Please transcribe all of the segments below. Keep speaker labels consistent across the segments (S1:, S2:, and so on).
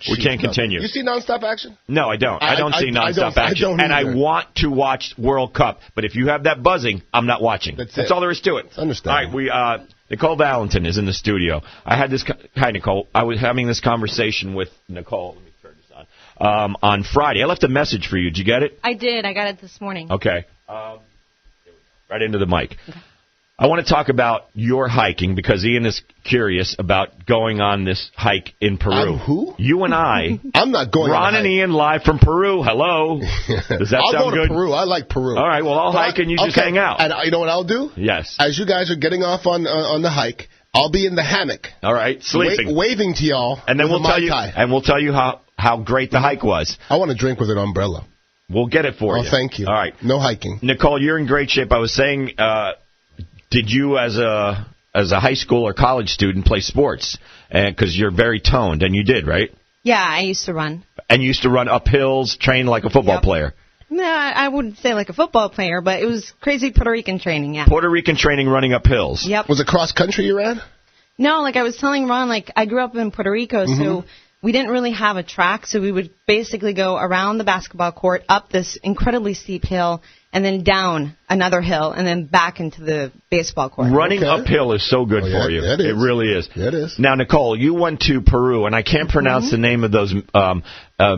S1: We can't continue.
S2: You see nonstop action?
S1: No, I don't. I don't see nonstop action. And I want to watch World Cup. But if you have that buzzing, I'm not watching. That's all there is to it.
S2: It's understandable.
S1: All right, Nicole Valentin is in the studio. Hi, Nicole. I was having this conversation with Nicole. Let me turn this on Friday. I left a message for you. Did you get it?
S3: I did. I got it this morning.
S1: Okay. Right into the mic. Okay. I want to talk about your hiking because Ian is curious about going on this hike in Peru.
S2: Who?
S1: You and I.
S2: I'm not going.
S1: Ron and Ian live from Peru. Hello. Does that
S2: I'll
S1: sound
S2: go to
S1: good?
S2: Peru. I like Peru.
S1: All right. Well, I'll hike and you just hang out.
S2: And you know what I'll do?
S1: Yes.
S2: As you guys are getting off on the hike, I'll be in the hammock.
S1: All right. Sleeping.
S2: Waving to y'all.
S1: And then we'll tell you how great the hike was.
S2: I want to drink with an umbrella.
S1: We'll get it for you.
S2: Oh, thank you.
S1: All right.
S2: No hiking.
S1: Nicole, you're in great shape. I was saying, did you as a high school or college student play sports? Because you're very toned, and you did, right?
S3: Yeah, I used to run.
S1: And you used to run up hills, train like a football player?
S3: No, I wouldn't say like a football player, but it was crazy Puerto Rican training, yeah.
S1: Puerto Rican training running up hills.
S3: Yep.
S2: Was it cross country you ran?
S3: No, like I was telling Ron, like I grew up in Puerto Rico, so we didn't really have a track, so we would basically go around the basketball court, up this incredibly steep hill, and then down another hill, and then back into the baseball court.
S1: Running uphill is so good for you. It really is.
S2: It is.
S1: Now, Nicole, you went to Peru, and I can't pronounce the name of those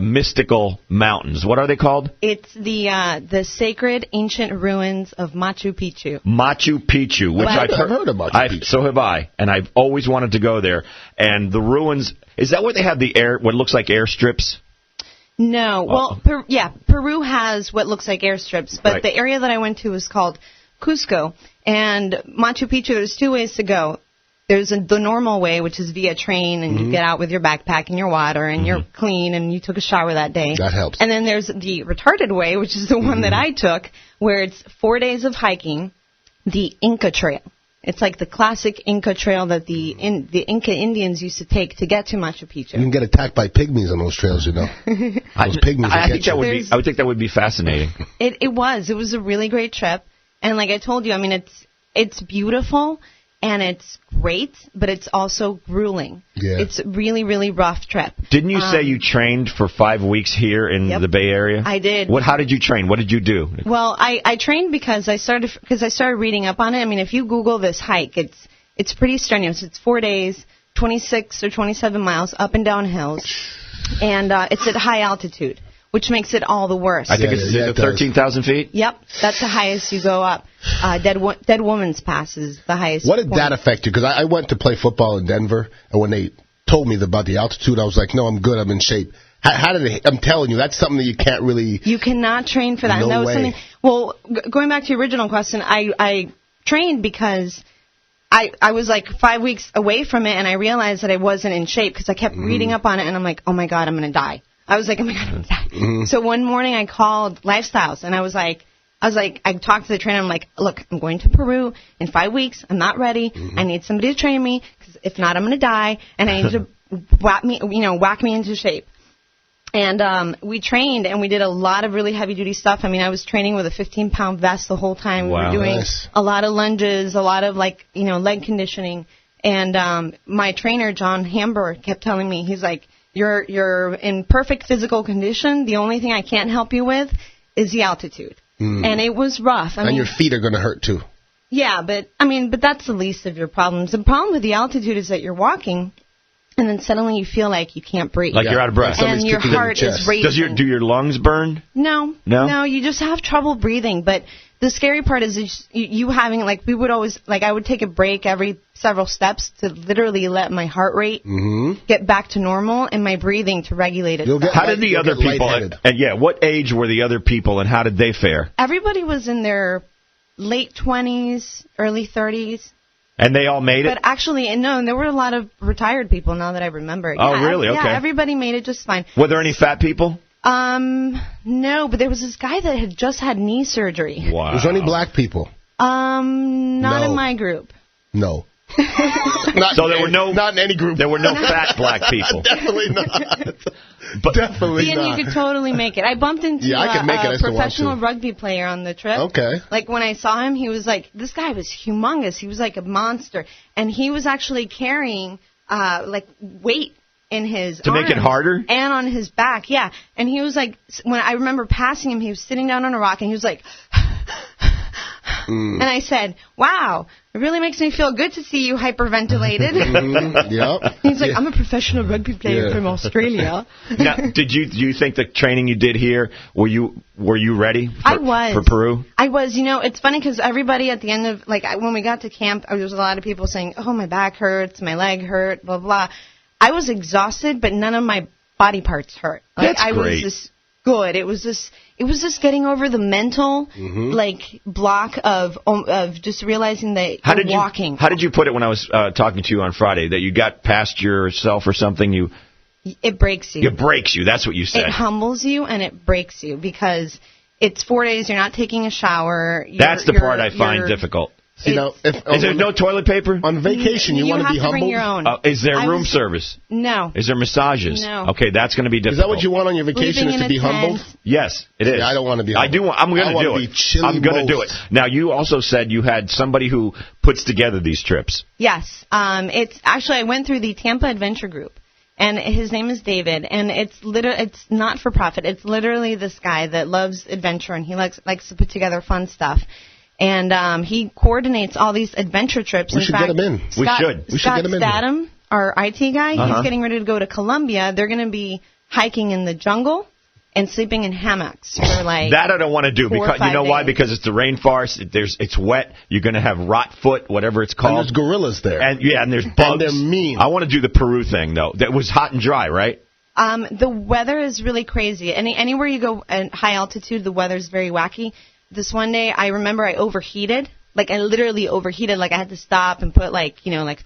S1: mystical mountains. What are they called?
S3: It's the sacred ancient ruins of Machu Picchu.
S1: Machu Picchu, which I've
S2: heard of Machu Picchu.
S1: So have I, and I've always wanted to go there. And the ruins, is that where they have what looks like airstrips?
S3: No. Well, Peru has what looks like airstrips, but the area that I went to was called Cusco. And Machu Picchu, there's two ways to go. There's the normal way, which is via train, and you get out with your backpack and your water, and you're clean, and you took a shower that day.
S2: That helps.
S3: And then there's the retarded way, which is the one that I took, where it's 4 days of hiking, the Inca Trail. It's like the classic Inca trail that the Inca Indians used to take to get to Machu Picchu.
S2: You can get attacked by pygmies on those trails, you know. Those pygmies
S1: I would think that would be fascinating.
S3: It was a really great trip, and like I told you, I mean it's beautiful and it's great, but it's also grueling. Yeah. It's a really, really rough trip.
S1: Didn't you say you trained for 5 weeks here in the Bay Area?
S3: I did.
S1: How did you train? What did you do?
S3: Well, I trained because I started reading up on it. I mean, if you Google this hike, it's pretty strenuous. It's 4 days, 26 or 27 miles up and down hills, and it's at high altitude, which makes it all the worse.
S1: I think it's 13,000 feet?
S3: Yep, that's the highest you go up. Dead Woman's Pass is the highest.
S2: What did that affect you? Because I went to play football in Denver, and when they told me about the altitude, I was like, no, I'm good, I'm in shape. How did it, I'm telling you, that's something that you can't really...
S3: You cannot train for that.
S2: No
S3: and that was
S2: way.
S3: something. Well, going back to your original question, I trained because... I was like 5 weeks away from it, and I realized that I wasn't in shape because I kept reading up on it, and I'm like, oh, my God, I'm going to die. I was like, oh, my God, I'm going to die. So one morning I called Lifestyles, and I talked to the trainer. I'm like, look, I'm going to Peru in 5 weeks. I'm not ready. I need somebody to train me because if not, I'm going to die, and I need to whack me into shape. And we trained, and we did a lot of really heavy-duty stuff. I mean, I was training with a 15-pound vest the whole time.
S1: Wow.
S3: We were doing a lot of lunges, a lot of, leg conditioning. And my trainer, John Hamburg, kept telling me, he's like, you're in perfect physical condition. The only thing I can't help you with is the altitude. And it was rough. I mean,
S2: your feet are going to hurt, too.
S3: Yeah, but that's the least of your problems. The problem with the altitude is that you're walking, and then suddenly you feel like you can't breathe.
S1: Like you're out of breath.
S3: And your heart is racing.
S1: Do your lungs burn?
S3: No. No, you just have trouble breathing. But the scary part is you having, we would always, I would take a break every several steps to literally let my heart rate get back to normal and my breathing to regulate it.
S1: How did the other people, what age were the other people and how did they fare?
S3: Everybody was in their late 20s, early 30s.
S1: And they all made it?
S3: But actually, no, there were a lot of retired people now that I remember it.
S1: Oh, really? Okay.
S3: Yeah, everybody made it just fine.
S1: Were there any fat people?
S3: No, but there was this guy that had just had knee surgery.
S1: Wow.
S2: Was there any black people?
S3: Not in my group.
S2: No.
S1: Not in any group. There were no fat black people.
S2: Definitely not.
S3: Definitely not. You could totally make it. I bumped into a professional rugby player on the trip.
S2: Okay.
S3: When I saw him, he was like, this guy was humongous. He was like a monster. And he was actually carrying, weight in his
S1: To make it
S3: arms
S1: harder?
S3: and on his back. Yeah, and he was like, when I remember passing him, he was sitting down on a rock and he was like. And I said, wow, it really makes me feel good to see you hyperventilated.
S2: Yep.
S3: He's like, I'm a professional rugby player from Australia.
S1: Now, do you think the training you did here, were you ready for Peru?
S3: I was. You know, it's funny because everybody at the end of, like, when we got to camp, there was a lot of people saying, oh, my back hurts, my leg hurt, blah, blah. I was exhausted, but none of my body parts hurt. Like,
S1: That's great.
S3: I was just good. It was just getting over the mental like block of just realizing that you're walking.
S1: How did you put it when I was talking to you on Friday, that you got past yourself or something?
S3: It breaks you.
S1: It breaks you. That's what you said.
S3: It humbles you and it breaks you because it's 4 days. You're not taking a shower.
S1: That's the part I find difficult.
S2: You know,
S1: is there no toilet paper?
S2: On vacation, you want to be humbled?
S3: Bring your own.
S1: Is there room service?
S3: No.
S1: Is there massages?
S3: No.
S1: Okay, that's going to be difficult.
S2: Is that what you want on your vacation, is to be humbled?
S1: Yes, it is.
S2: I don't want to be humbled.
S1: I'm going to do it. I'm going to do it. Now, you also said you had somebody who puts together these trips.
S3: Yes. It's actually, I went through the Tampa Adventure Group. And his name is David, and it's not for profit. It's literally this guy that loves adventure, and he likes to put together fun stuff. And he coordinates all these adventure trips.
S2: We should get him in.
S1: We should
S3: Scott
S1: get him in.
S3: Statham, our IT guy, he's getting ready to go to Colombia. They're going to be hiking in the jungle and sleeping in hammocks for like
S1: that I don't want to do because you know why?
S3: days.
S1: Because it's the rainforest. It's wet. You're going to have rot foot, whatever it's called.
S2: And there's gorillas there.
S1: And there's bugs.
S2: And they're mean.
S1: I want to do the Peru thing though. That was hot and dry, right?
S3: The weather is really crazy. Anywhere you go at high altitude, the weather's very wacky. This one day, I remember I overheated. Like, I literally overheated. Like, I had to stop and put,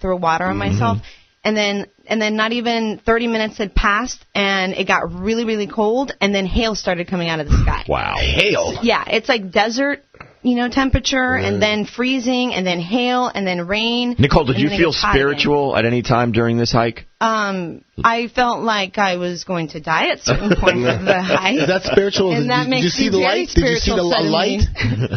S3: throw water on myself. And then not even 30 minutes had passed, and it got really, really cold, and then hail started coming out of the sky.
S1: Wow.
S2: Hail?
S3: Yeah, it's like desert, temperature, and then freezing, and then hail, and then rain.
S1: Nicole, did you feel spiritual at any time during this hike?
S3: I felt like I was going to die at certain points of the hike.
S2: Is that spiritual?
S3: And that makes
S2: you see the light? Did you see a light?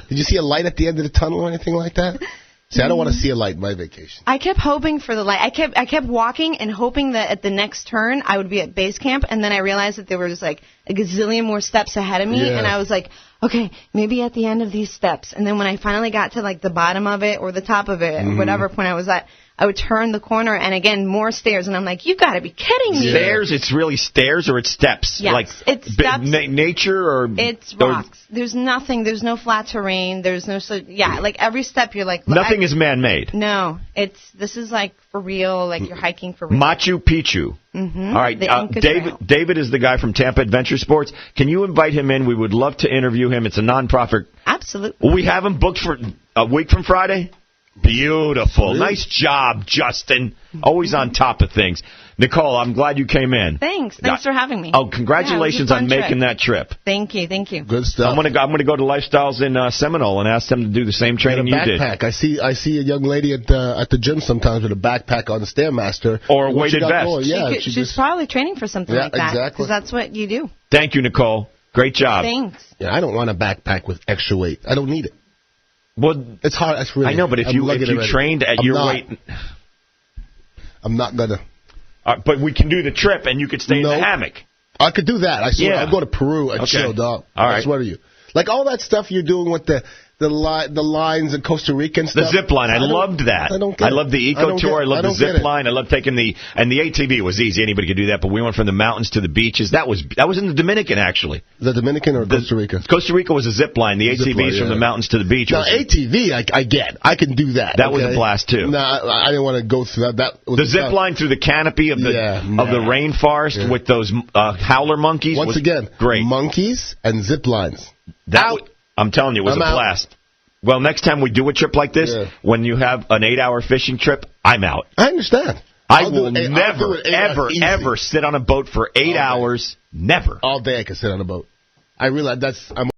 S2: Did you see a light at the end of the tunnel or anything like that? See, I don't want to see a light in my vacation.
S3: I kept hoping for the light. I kept walking and hoping that at the next turn I would be at base camp, and then I realized that there was like a gazillion more steps ahead of me, and I was like, okay, maybe at the end of these steps. And then when I finally got to like the bottom of it or the top of it, whatever point I was at, I would turn the corner and again more stairs, and I'm like, you got to be kidding me!
S1: Stairs? It's really stairs or it's steps?
S3: Yes,
S1: like
S3: it's steps.
S1: Nature or
S3: it's rocks. There's nothing. There's no flat terrain. There's no like every step you're like
S1: nothing is man-made.
S3: No, this is like for real. Like you're hiking for real.
S1: Machu Picchu.
S3: Mm-hmm.
S1: All right, David is the guy from Tampa Adventure Sports. Can you invite him in? We would love to interview him. It's a nonprofit.
S3: Absolutely.
S1: Will we have him booked for a week from Friday? Beautiful. Really? Nice job, Justin. Always on top of things. Nicole, I'm glad you came in.
S3: Thanks for having me.
S1: Oh, congratulations on making that trip.
S3: Thank you.
S2: Good stuff.
S1: I'm gonna go to Lifestyles in Seminole and ask them to do the same training you did.
S2: I see a young lady at the gym sometimes with a backpack on the Stairmaster
S1: or a weighted vest.
S3: She's probably training for something like that.
S2: Exactly.
S3: Because that's what you do.
S1: Thank you, Nicole. Great job.
S3: Thanks.
S2: Yeah, I don't want a backpack with extra weight. I don't need it.
S1: Well,
S2: it's hard. It's really.
S1: I know, but if you trained at your weight,
S2: I'm not gonna.
S1: But we can do the trip, and you could stay in the hammock.
S2: I could do that. I swear. I'll go to Peru and chill, dog.
S1: All right.
S2: I swear to you. Like all that stuff you're doing with the lines in Costa Rica and stuff.
S1: The zip line. I loved that. I loved the eco tour. I loved the zip line. I loved taking the ATV was easy. Anybody could do that. But we went from the mountains to the beaches. That was in the Dominican, actually.
S2: The Dominican or Costa Rica?
S1: Costa Rica was a zip line. The ATVs from the mountains to the beach.
S2: Now, ATV, I get. I can do that.
S1: That was a blast, too.
S2: No, I didn't want to go through that.
S1: The zip line through the canopy of the rainforest with those howler monkeys.
S2: Once again,
S1: great.
S2: Monkeys and zip lines.
S1: I'm telling you, it was a blast. Well, next time we do a trip like this, when you have an 8-hour fishing trip, I'm out.
S2: I understand.
S1: I will never, ever sit on a boat for 8 hours. Never.
S2: All day I can sit on a boat. I realize I'm